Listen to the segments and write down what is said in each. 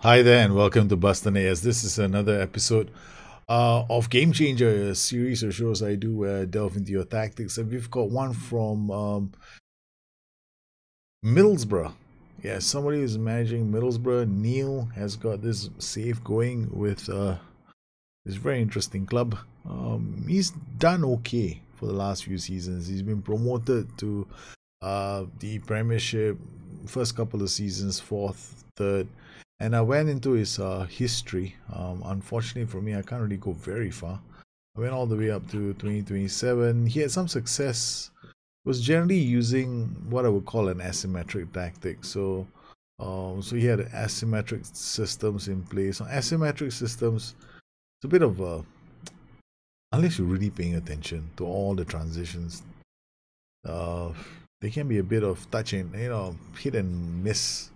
Hi there, and welcome to Bustthenet. As this is another episode of Gamechanger, a series of shows I do where I delve into your tactics. And we've got one from Middlesbrough. Yeah, somebody who's managing Middlesbrough. Neil has got this save going with this very interesting club. He's done okay for the last few seasons. He's been promoted to the Premiership first couple of seasons, fourth, third. And I went into his history. Unfortunately for me, I can't really go very far. I went all the way up to 2027. He had some success. Was generally using what I would call an asymmetric tactic. So he had asymmetric systems in place. On asymmetric systems, it's a bit of a, unless you're really paying attention to all the transitions, they can be a bit of touch and hit and miss.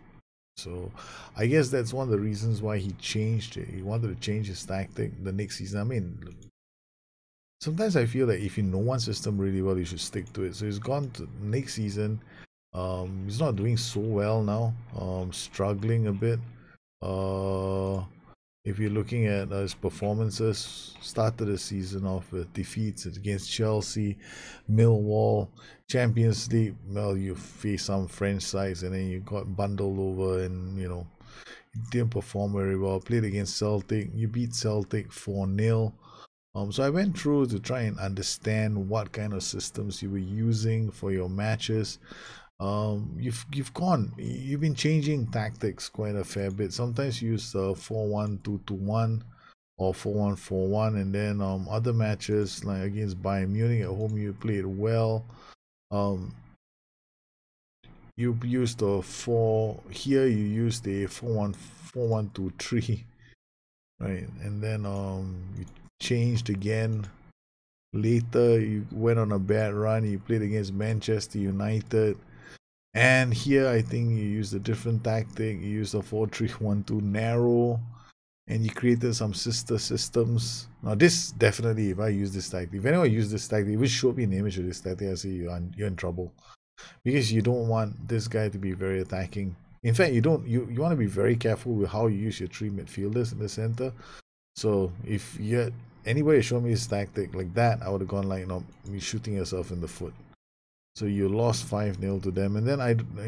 So I guess that's one of the reasons why he changed it. He wanted to change his tactic the next season. I mean, sometimes I feel that if you know one system really well, you should stick to it. So he's gone to next season. He's not doing so well now. Struggling a bit. If you're looking at his performances, started the season off with defeats against Chelsea, Millwall, Champions League. Well, you face some French sides and then you got bundled over and, you didn't perform very well. Played against Celtic. You beat Celtic 4-0. So I went through to try and understand what kind of systems you were using for your matches. You've been changing tactics quite a fair bit. Sometimes you use 4-1-2-2-1 or 4-1-4-1, and then other matches like against Bayern Munich at home you played well. You used a 4 here, you used a 4-1-4-1-2-3, right? And then you changed again later. You went on a bad run, you played against Manchester United. And here I think you used a different tactic. You used a 4-3-1-2 narrow, and you created some sister systems. Now this definitely, if I use this tactic, if anyone use this tactic, if you show me an image of this tactic, I say you're in trouble, because you don't want this guy to be very attacking. In fact, you want to be very careful with how you use your three midfielders in the center. So if you anybody show me this tactic like that, I would have gone like, no, you're shooting yourself in the foot. So you lost 5-0 to them, and then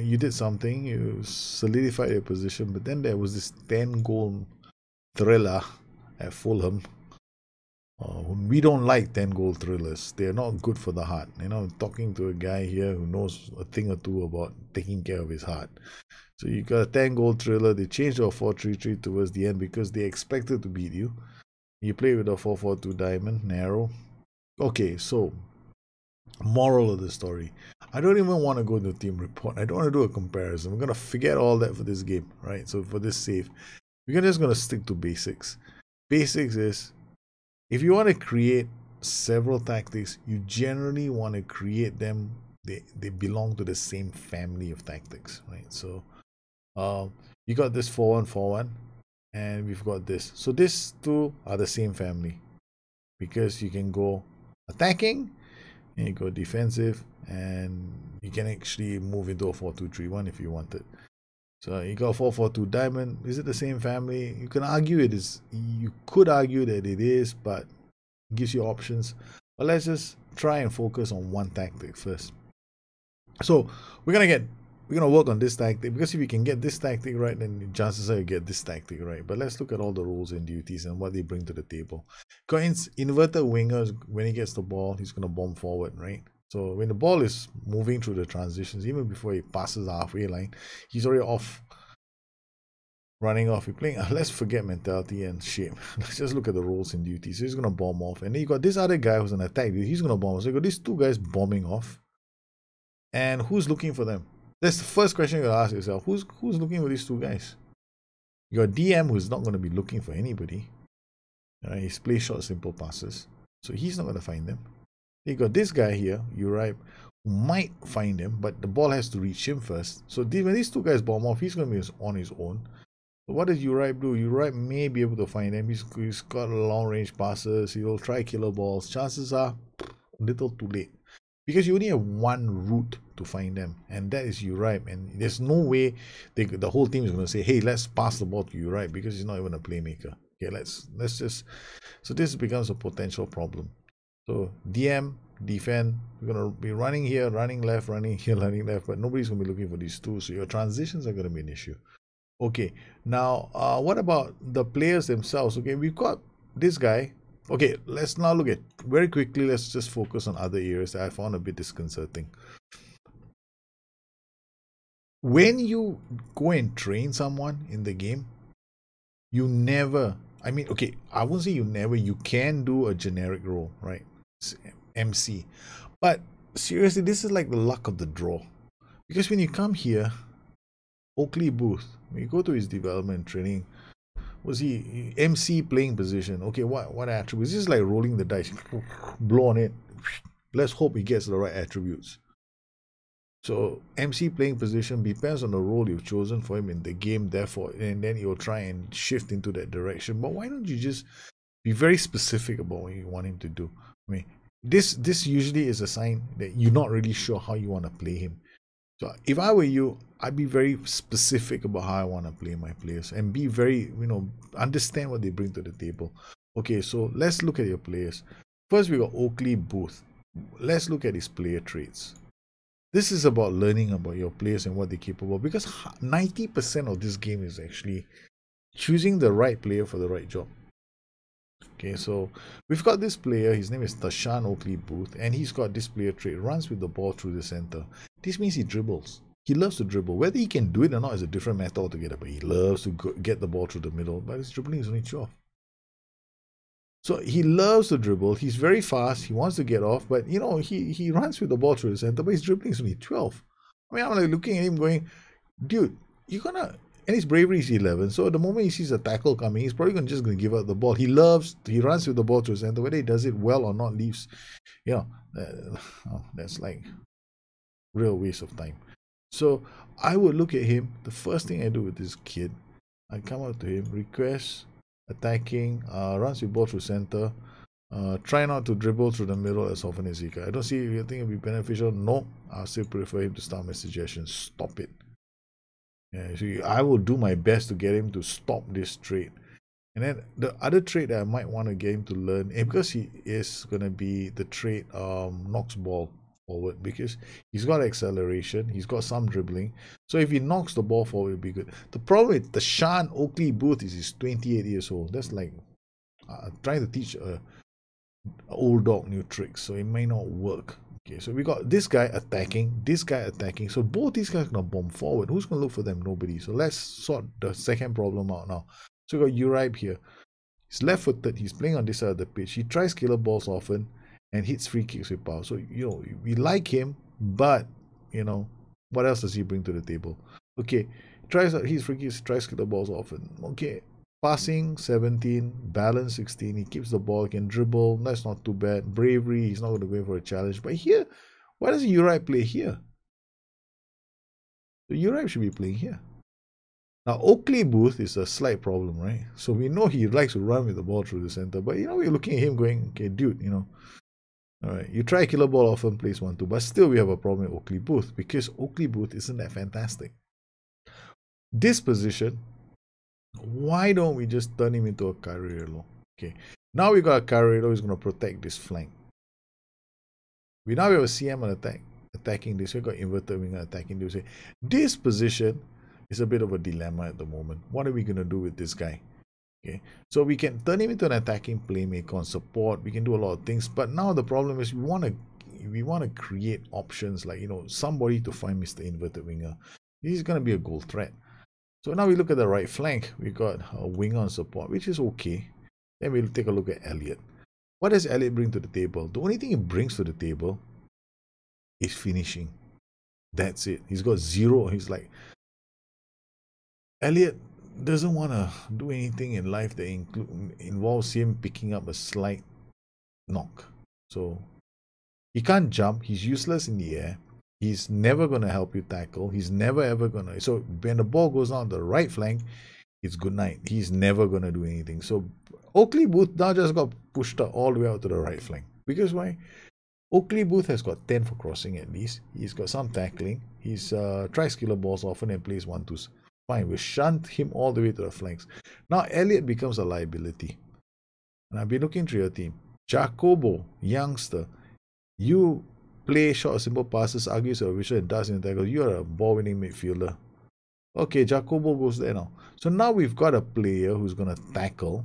you did something, you solidified your position, but then there was this 10-goal thriller at Fulham. We don't like 10-goal thrillers. They're not good for the heart. Talking to a guy here who knows a thing or two about taking care of his heart. So you got a 10-goal thriller. They changed to a 4-3-3 towards the end because they expected to beat you. You play with a 4-4-2 diamond, narrow. Okay, so moral of the story, I don't even want to go to team report. I don't want to do a comparison. We're going to forget all that for this game, right? So for this save, we're just going to stick to basics. Basics is, if you want to create several tactics, you generally want to create them, they belong to the same family of tactics, right? So you got this 4-1-4-1, and we've got this. So these two are the same family, because you can go attacking and you go defensive, and you can actually move into a 4-2-3-1 if you wanted. So you got 4-4-2 diamond. Is it the same family? You can argue it is. You could argue that it is, but it gives you options. But let's just try and focus on one tactic first. So we're gonna work on this tactic, because if you can get this tactic right, then chances are you get this tactic right. But let's look at all the roles and duties and what they bring to the table. Got inverted wingers. When he gets the ball, he's gonna bomb forward, right? So when the ball is moving through the transitions, even before he passes the halfway line, he's already off, running off. You're playing, let's forget mentality and shape. Let's just look at the roles and duties. So he's gonna bomb off, and then you got this other guy who's an attack. He's gonna bomb. So you got these two guys bombing off, and who's looking for them? That's the first question you gotta ask yourself. Who's looking for these two guys? You got DM, who's not gonna be looking for anybody. He's play short, simple passes, so he's not gonna find them. You got this guy here, Uribe, who might find him, but the ball has to reach him first. So when these two guys bomb off, he's gonna be on his own. So what does Uribe do? Uribe may be able to find him. He's got long range passes. He'll try killer balls. Chances are a little too late, because you only have one route to find them, and that is Uribe. And there's no way the whole team is going to say, hey, let's pass the ball to Uribe, because he's not even a playmaker. Okay, let's just, so this becomes a potential problem. So DM, defend, we're going to be running here, running left, running here, running left, but nobody's going to be looking for these two, so your transitions are going to be an issue. Okay, now what about the players themselves? Okay, we've got this guy. Okay, let's now look at, very quickly, let's just focus on other areas that I found a bit disconcerting. When you go and train someone in the game, you never, I mean, okay, I won't say you never, you can do a generic role, right? It's MC. But seriously, this is like the luck of the draw. Because when you come here, Oakley Booth, when you go to his development training, was he MC playing position? Okay, what attributes? This is like rolling the dice. Blow on it. Let's hope he gets the right attributes. So MC playing position depends on the role you've chosen for him in the game, therefore, and then you'll try and shift into that direction. But why don't you just be very specific about what you want him to do? I mean, this usually is a sign that you're not really sure how you want to play him. So if I were you, I'd be very specific about how I want to play my players, and be very, understand what they bring to the table. Okay, so let's look at your players. First, we got Oakley Booth. Let's look at his player traits. This is about learning about your players and what they're capable of, because 90% of this game is actually choosing the right player for the right job. Okay, so we've got this player, his name is Tashan Oakley Booth, and he's got this player trait, runs with the ball through the center. This means he dribbles. He loves to dribble. Whether he can do it or not is a different matter altogether, but he loves to get the ball through the middle, but his dribbling is only 12. So he loves to dribble. He's very fast. He wants to get off, but he runs with the ball through the center, but his dribbling is only 12. I mean, I'm like looking at him going, dude, you're gonna, and his bravery is 11. So the moment he sees a tackle coming, he's probably just gonna give up the ball. He runs with the ball through the center. Whether he does it well or not leaves, that's like real waste of time. So I would look at him. The first thing I do with this kid, I come up to him, request attacking, runs with ball through center, try not to dribble through the middle as often as he can. I don't see if you think it'll be beneficial. No, I still prefer him to start my suggestions. Stop it. Yeah, so I will do my best to get him to stop this trait. And then the other trait that I might want to get him to learn, and because he is going to be the trait knocks ball forward, because he's got acceleration, he's got some dribbling, so if he knocks the ball forward, it'll be good. The problem with the Tashan Oakley Booth is he's 28 years old. That's like trying to teach a old dog new tricks, so it may not work. Okay, so we got this guy attacking, this guy attacking, so both these guys are going to bomb forward. Who's going to look for them? Nobody. So let's sort the second problem out now. So we got Uribe here. He's left-footed, he's playing on this side of the pitch, he tries killer balls often and hits free kicks with power. So we like him, but what else does he bring to the table? Okay, his free kicks, tries killer balls often. Okay, passing 17, balance 16, he keeps the ball, can dribble, that's not too bad. Bravery, he's not going to go in for a challenge. But here, why does Uribe play here? So Uribe should be playing here. Now, Oakley Booth is a slight problem, right? So we know he likes to run with the ball through the center, but we're looking at him going, okay, dude, all right, you try killer ball often, plays 1-2, but still we have a problem with Oakley Booth, because Oakley Booth isn't that fantastic. This position, why don't we just turn him into a Carrillo? Okay, now we got a Carrillo who's going to protect this flank. We now have a CM on attacking this. We got inverted winger attacking this. This position is a bit of a dilemma at the moment. What are we going to do with this guy? Okay, so we can turn him into an attacking playmaker on support. We can do a lot of things, but now the problem is we want to create options like somebody to find Mr. Inverted Winger. This is going to be a goal threat. So now we look at the right flank. We got a winger on support, which is okay. Then we'll take a look at Elliot. What does Elliot bring to the table? The only thing he brings to the table is finishing. That's it. He's got 0. He's like, Elliot doesn't want to do anything in life that involves him picking up a slight knock. So he can't jump. He's useless in the air. He's never going to help you tackle. He's never ever going to. So when the ball goes down the right flank, it's good night. He's never going to do anything. So Oakley Booth now just got pushed all the way out to the right flank. Because why? Oakley Booth has got 10 for crossing at least. He's got some tackling. He's tries killer balls often and plays 1-2s. Fine, we shunt him all the way to the flanks. Now Elliot becomes a liability. And I've been looking through your team. Jacobo, youngster. You play short simple passes, argues your vision, and does in the tackle. You are a ball-winning midfielder. Okay, Jacobo goes there now. So now we've got a player who's going to tackle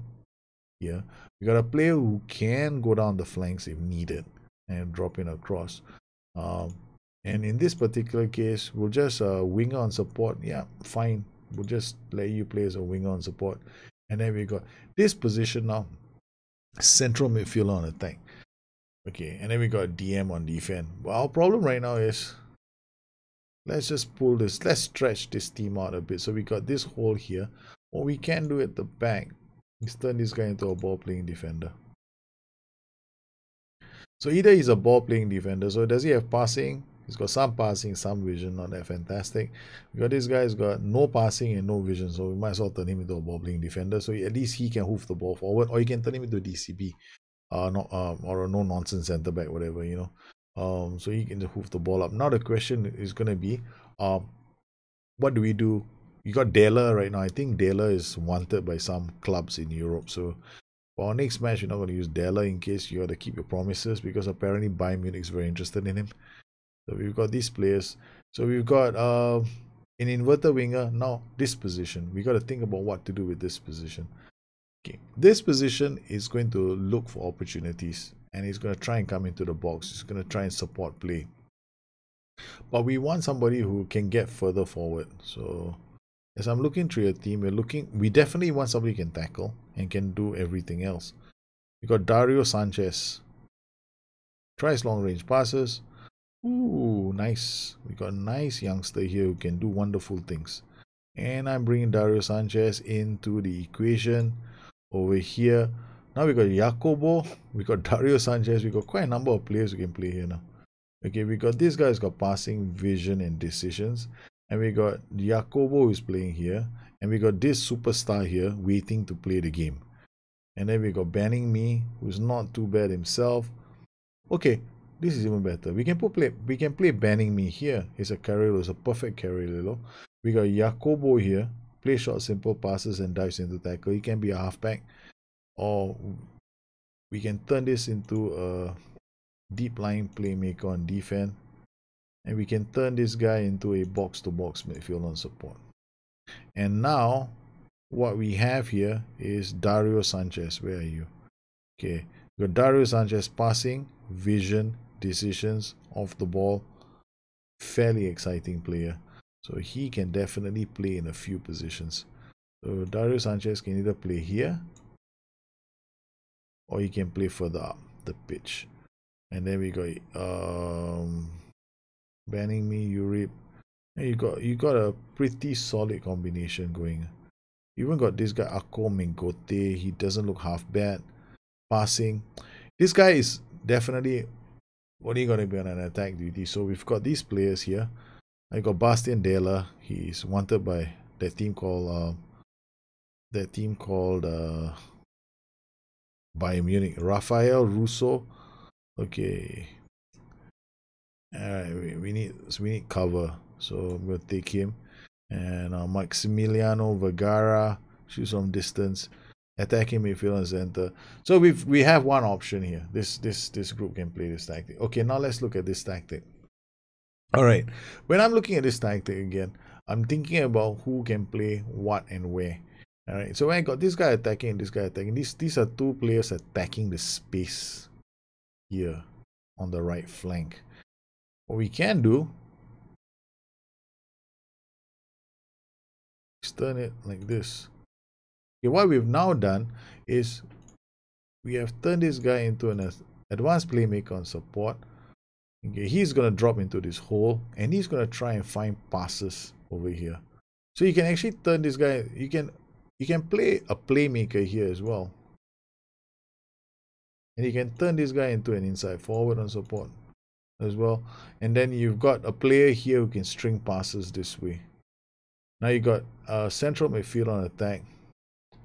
here. We got a player who can go down the flanks if needed and drop in across. And in this particular case, we'll just winger on support. Yeah, fine. We'll just let you play as a winger on support. And then we got this position now, central midfielder on attack. Okay, and then we got DM on defense. Well, our problem right now is, let's just pull this, let's stretch this team out a bit. So we got this hole here. What we can do at the back is turn this guy into a ball-playing defender. So either he's a ball-playing defender, so does he have passing? He's got some passing, some vision, not that fantastic. We got this guy who's got no passing and no vision, so we might as well turn him into a ball-playing defender. So at least he can hoof the ball forward, or you can turn him into a DCB, or a no-nonsense centre-back, whatever, you know. So he can just hoof the ball up. Now the question is going to be, what do we do? You got Dela right now. I think Dela is wanted by some clubs in Europe, so for our next match, you're not going to use Dela in case you got to keep your promises, because apparently Bayern Munich is very interested in him. So we've got these players. So we've got an inverted winger. Now this position, we got to think about what to do with this position. Okay, this position is going to look for opportunities, and he's going to try and come into the box. He's going to try and support play. But we want somebody who can get further forward. So as I'm looking through your team, we definitely want somebody who can tackle and can do everything else. We got Dario Sanchez. Tries long range passes. Ooh, nice. We got a nice youngster here who can do wonderful things. And I'm bringing Dario Sanchez into the equation over here. Now we got Jacobo. We got Dario Sanchez. We got quite a number of players who can play here now. Okay, we got this guy who's got passing, vision, and decisions. And we got Jacobo who's playing here. And we got this superstar here waiting to play the game. And then we got Banning Me, who's not too bad himself. Okay, this is even better. We can play Banning Me here. He's a Carrillo, it's a perfect Carrillo. We got Jacobo here. Play short, simple passes and dives into tackle. He can be a halfback. Or we can turn this into a deep lying playmaker on defense. And we can turn this guy into a box-to-box midfield on support. And now, what we have here is Dario Sanchez. Where are you? Okay, we got Dario Sanchez passing, vision, decisions, off the ball. Fairly exciting player. So he can definitely play in a few positions. So Dario Sanchez can either play here, or he can play further up the pitch. And then we got Banning Me, Urip. And you got a pretty solid combination going. You even got this guy Ako Mengote. He doesn't look half bad. Passing. This guy is definitely only going to be on an attack duty. So we've got these players here. I got Bastian Dela. He's wanted by that team called Bayern Munich. Rafael Russo. Okay. Alright, we need cover. So I'm gonna take him. And Maximiliano Vergara, shoots from distance, attacking midfield and center. So we have one option here. This group can play this tactic. Okay, now let's look at this tactic. Alright, when I'm looking at this tactic again, I'm thinking about who can play what and where. Alright, so when I got this guy attacking and this guy attacking, these are two players attacking the space here on the right flank. What we can do is turn it like this. Okay, what we've now done is we have turned this guy into an advanced playmaker on support. Okay, he's going to drop into this hole and he's going to try and find passes over here. So you can actually turn this guy, you can play a playmaker here as well. And you can turn this guy into an inside forward on support as well. And then you've got a player here who can string passes this way. Now you got a central midfield on attack.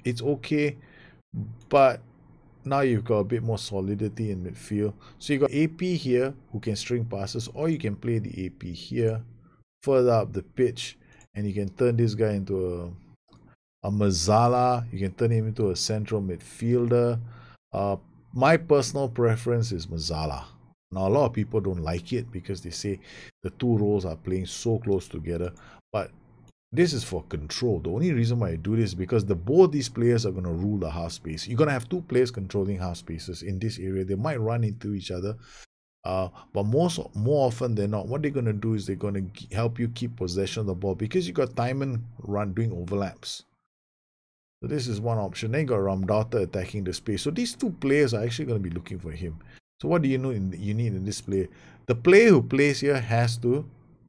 It's okay, but now you've got a bit more solidity in midfield. So you got AP here who can string passes, or you can play the AP here further up the pitch, and you can turn this guy into a Mazzala. You can turn him into a central midfielder. My personal preference is Mazzala. Now, a lot of people don't like it because they say the two roles are playing so close together. But this is for control. The only reason why I do this is because both these players are going to rule the half space. You're going to have two players controlling half spaces in this area. They might run into each other. But more often than not, what they're going to do is they're going to help you keep possession of the ball because you got Timon run doing overlaps. So this is one option. Then you got Ramdaughter attacking the space. So these two players are actually going to be looking for him. So what do you know you need in this player? The player who plays here has to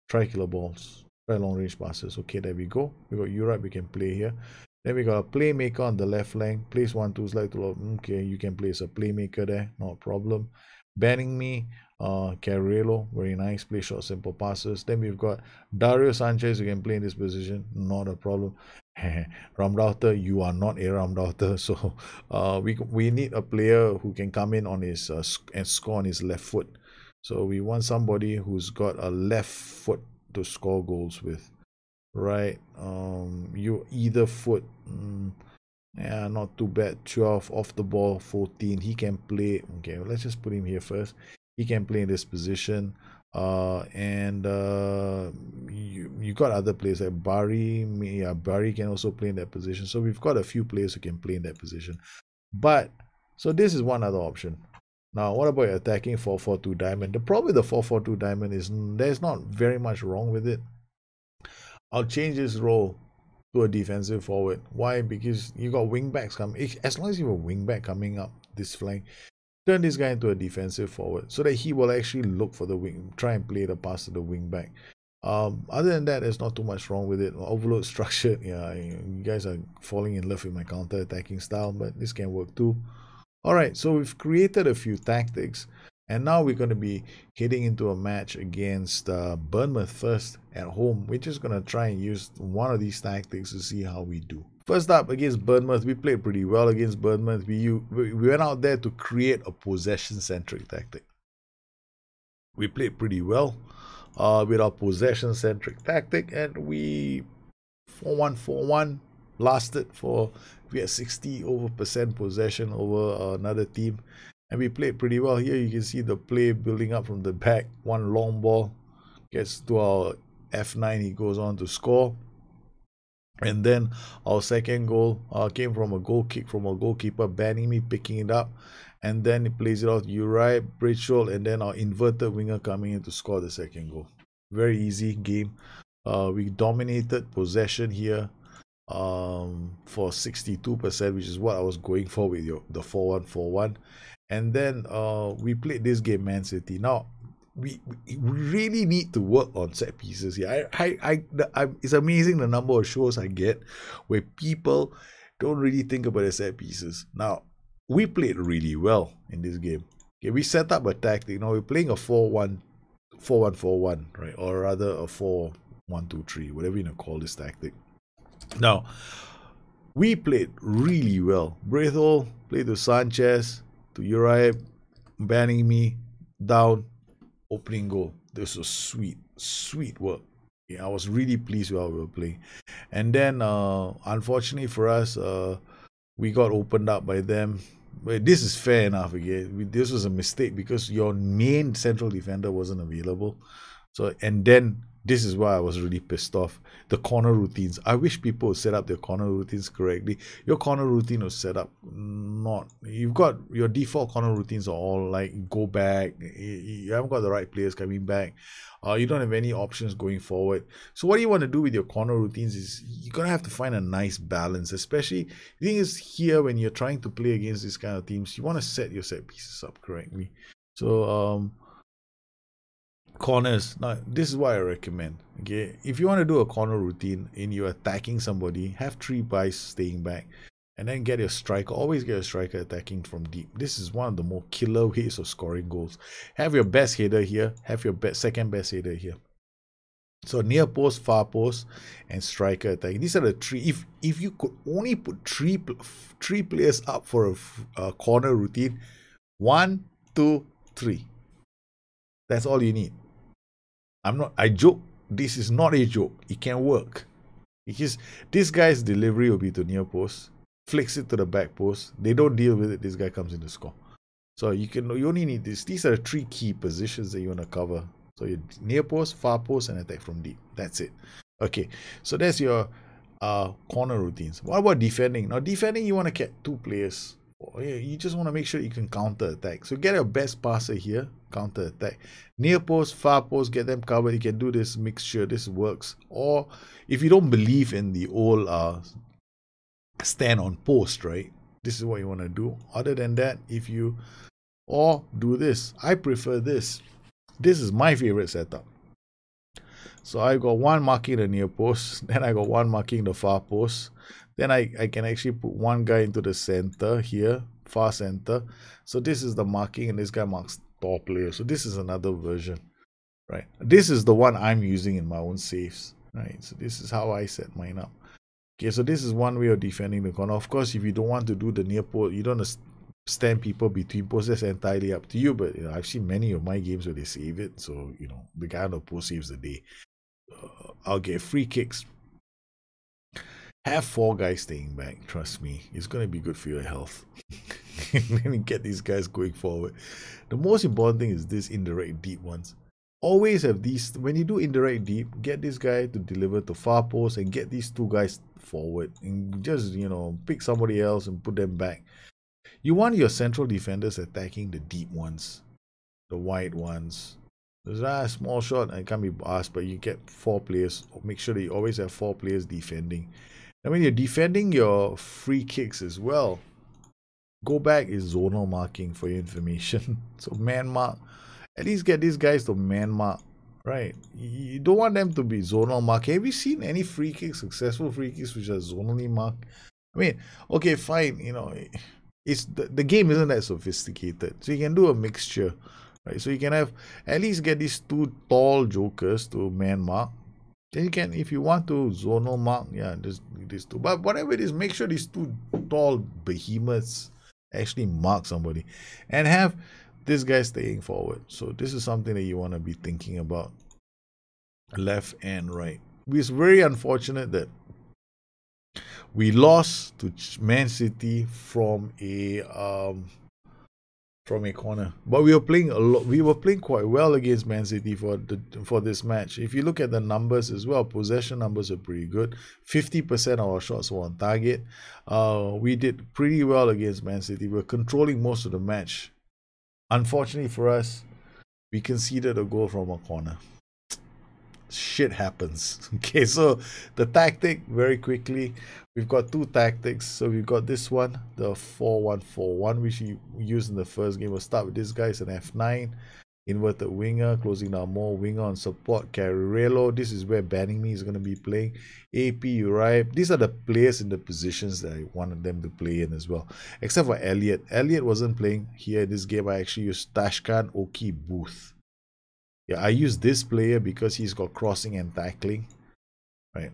try killer balls, try long range passes. Okay, there we go. We got Uribe, we can play here. Then we got a playmaker on the left flank. Plays 1-2 slide to okay, you can play as a playmaker there, not a problem. Banning me, Carrello, very nice, play short simple passes. Then we've got Dario Sanchez, who can play in this position, not a problem. Ramdaughter, you are not a Ramdaughter, so we need a player who can come in on his and score on his left foot. So we want somebody who's got a left foot to score goals with, right? You either foot, yeah, not too bad. 12 off the ball, 14. He can play. Okay, well, let's just put him here first. He can play in this position. And you got other players like Barry. Yeah, Barry can also play in that position. So we've got a few players who can play in that position. But so this is one other option. Now, what about attacking 4-4-2 diamond? The problem with the 4-4-2 diamond is there's not very much wrong with it. I'll change this role to a defensive forward. Why? Because you got wing backs coming. As long as you have a wing back coming up this flank, turn this guy into a defensive forward so that he will actually look for the wing, try and play the pass to the wing back. Other than that, there's not too much wrong with it. Overload structured. Yeah, you guys are falling in love with my counter attacking style, but this can work too. All right, so we've created a few tactics, and now we're going to be heading into a match against Bournemouth first at home. We're just going to try and use one of these tactics to see how we do. First up, against Bournemouth, we played pretty well against Bournemouth. We went out there to create a possession-centric tactic. We played pretty well with our possession-centric tactic, and we 4-1-4-1 lasted for, we had 60% possession over another team, and we played pretty well. Here you can see the play building up from the back. One long ball gets to our F9, he goes on to score. And then our second goal came from a goal kick from a goalkeeper, banning me, picking it up, and then he plays it out to Uribe, Bridgewell, and then our inverted winger coming in to score the second goal. Very easy game. We dominated possession here for 62%, which is what I was going for with the 4-1-4-1. And then we played this game, Man City. Now, we really need to work on set pieces here. It's amazing the number of shows I get where people don't really think about the set pieces. Now, we played really well in this game. Okay, we set up a tactic. Now we're playing a 4-1-4-1, right? Or rather a 4-1-2-3, whatever you call this tactic. Now, we played really well. Bridgewell played to Sanchez, to Uribe, banning me, down, opening goal. This was sweet work. Yeah, I was really pleased with how we were playing. And then, unfortunately for us, we got opened up by them. But this is fair enough again. This was a mistake because your main central defender wasn't available. So, and then this is why I was really pissed off. The corner routines. I wish people would set up their corner routines correctly. Your corner routine was set up not. You've got your default corner routines are all like go back. You haven't got the right players coming back. You don't have any options going forward. So what you want to do with your corner routines is you're gonna have to find a nice balance. Especially the thing is here when you're trying to play against these kind of teams, you want to set your set pieces up correctly. So corners. Now, this is what I recommend. Okay, if you want to do a corner routine and you're attacking somebody, have 3 guys staying back, and then get your striker. Always get a striker attacking from deep. This is one of the more killer ways of scoring goals. Have your best header here. Have your second best header here. So near post, far post, and striker attack. These are the three. If you could only put three players up for a corner routine, 1, 2, 3. That's all you need. I joke. This is not a joke. It can work. Because this guy's delivery will be to near post, flicks it to the back post. They don't deal with it. This guy comes in to score. So you only need this. These are the 3 key positions that you want to cover. So your near post, far post, and attack from deep. That's it. Okay. So that's your corner routines. What about defending? Now defending, you want to get 2 players. You just want to make sure you can counter attack. So get your best passer here, counter attack. Near post, far post, get them covered. You can do this mixture. This works. Or if you don't believe in the old stand on post, right? This is what you want to do. Other than that, or do this. I prefer this. This is my favorite setup. So I got one marking the near post, then I got one marking the far post. Then I can actually put one guy into the center here, far center. So this is the marking, and this guy marks top player. So this is another version, right? This is the one I'm using in my own saves, right? So this is how I set mine up. Okay, so this is one way of defending the corner. Of course, if you don't want to do the near post, you don't stand people between posts, that's entirely up to you. But I've seen many of my games where they save it. So the guy on the post saves the day. I'll get free kicks. Have 4 guys staying back. Trust me, it's going to be good for your health. Let me get these guys going forward. The most important thing is this indirect deep ones. Always have these. When you do indirect deep, get this guy to deliver to far post and get these 2 guys forward. And just, pick somebody else and put them back. You want your central defenders attacking the deep ones, the wide ones. There's a small shot, and it can't be asked, but you get 4 players. Make sure that you always have 4 players defending. And when you're defending your free kicks as well, go back is zonal marking for your information. So man mark. At least get these guys to man mark, right? You don't want them to be zonal mark. Have you seen any free kicks, successful free kicks, which are zonally marked? I mean, okay, fine. It's the game isn't that sophisticated, so you can do a mixture, right? So you can have at least get these 2 tall jokers to man mark. Then you can, if you want to zonal mark, yeah, just these 2. But whatever it is, make sure these 2 tall behemoths actually mark somebody, and have this guy staying forward. So this is something that you want to be thinking about, left and right. It's very unfortunate that we lost to Man City from a corner, but we were playing a lot. We were playing quite well against Man City for this match. If you look at the numbers as well, possession numbers are pretty good. 50% of our shots were on target. We did pretty well against Man City. We were controlling most of the match. Unfortunately for us, we conceded a goal from a corner. Shit happens. Okay, so the tactic, very quickly, we've got 2 tactics. So we've got this one, the 4-1-4-1, which we used in the first game. We'll start with this guy. It's an F9 inverted winger, closing down more winger on support. Carrello, this is where Banning Me is going to be playing. AP Uriah, these are the players in the positions that I wanted them to play in as well, except for Elliot. Elliot wasn't playing here in this game. I actually used Tashkan Oki Booth. Yeah, I use this player because he's got crossing and tackling, right?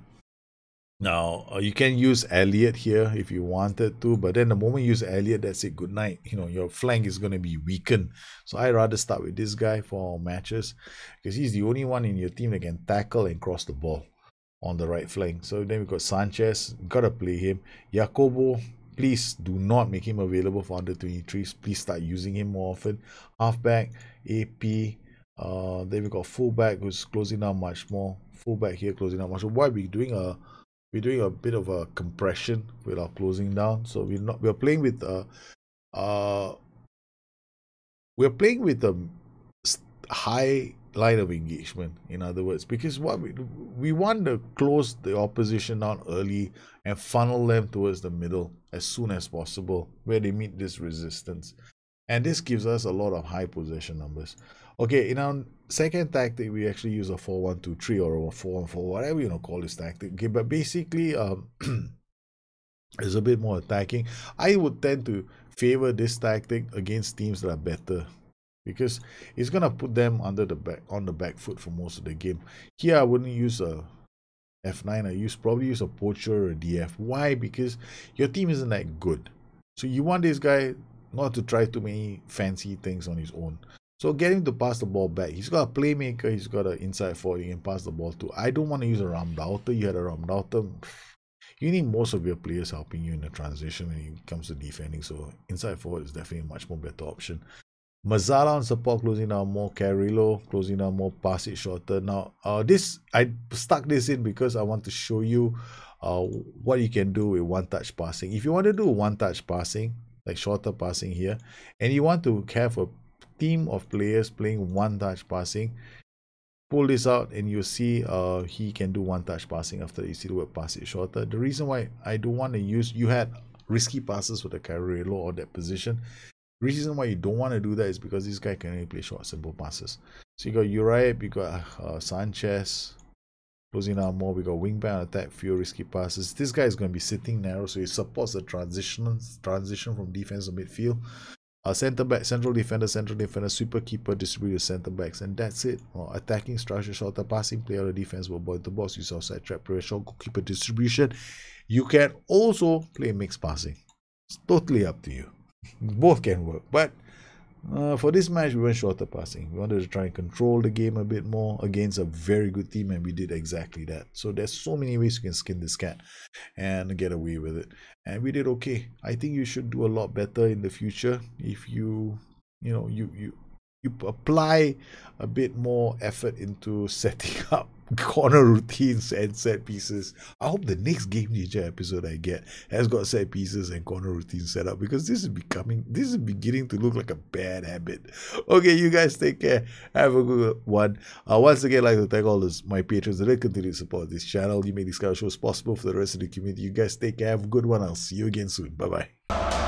Now, you can use Elliot here if you wanted to, but then the moment you use Elliot, that's it, good night. Your flank is going to be weakened. So I'd rather start with this guy for matches, because he's the only one in your team that can tackle and cross the ball on the right flank. So then we've got Sanchez, got to play him. Jacobo, please do not make him available for under 23s. Please start using him more often. Halfback, AP. Then we got fullback who's closing down much more. Fullback here closing down much more. Why we're doing a bit of a compression with our closing down. So we're playing with a high line of engagement, in other words, because what we want to close the opposition down early and funnel them towards the middle as soon as possible, where they meet this resistance, and this gives us a lot of high possession numbers. Okay, in our second tactic, we actually use a 4-1-2-3 or a 4-1-4, whatever you call this tactic. Okay, but basically, it's a bit more attacking. I would tend to favor this tactic against teams that are better because it's gonna put them on the back foot for most of the game. Here I wouldn't use a F9. I probably use a poacher or a DF. Why? Because your team isn't that good. So you want this guy not to try too many fancy things on his own. So get him to pass the ball back. He's got a playmaker. He's got an inside forward he can pass the ball to. I don't want to use a Ramdauter. You had a Ramdauter. You need most of your players helping you in the transition when it comes to defending. So inside forward is definitely a much more better option. Mazzala on support, closing down more. Carrillo closing down more, pass it shorter. Now this I stuck this in because I want to show you what you can do with one-touch passing. If you want to do one-touch passing, like shorter passing here, and you want to have a team of players playing one-touch passing, pull this out and you see he can do one-touch passing after you see the word pass it shorter. The reason why I don't want to use, you had risky passes with the Carrillo or that position. The reason why you don't want to do that is because this guy can only play short, simple passes. So you got Uribe, you got Sanchez, closing out more. We got wingback on attack, few risky passes. This guy is going to be sitting narrow, so he supports the transition from defense to midfield. Centre back, central defender, sweeper, keeper, distributor, centre backs, and that's it. Attacking structure, shorter passing, play out of defense, will board the box, use outside trap, player, short goalkeeper distribution. You can also play mixed passing. It's totally up to you. Both can work, but for this match we went shorter passing. We wanted to try and control the game a bit more against a very good team, and we did exactly that. So there's so many ways you can skin this cat and get away with it, and we did okay. I think you should do a lot better in the future if you apply a bit more effort into setting up corner routines and set pieces. I hope the next Gamechanger episode I get has got set pieces and corner routines set up, because this is beginning to look like a bad habit. Okay, you guys take care. Have a good one. Once again, I'd like to thank all my patrons that continue to support this channel. You make these kind of shows possible for the rest of the community. You guys take care. Have a good one. I'll see you again soon. Bye bye.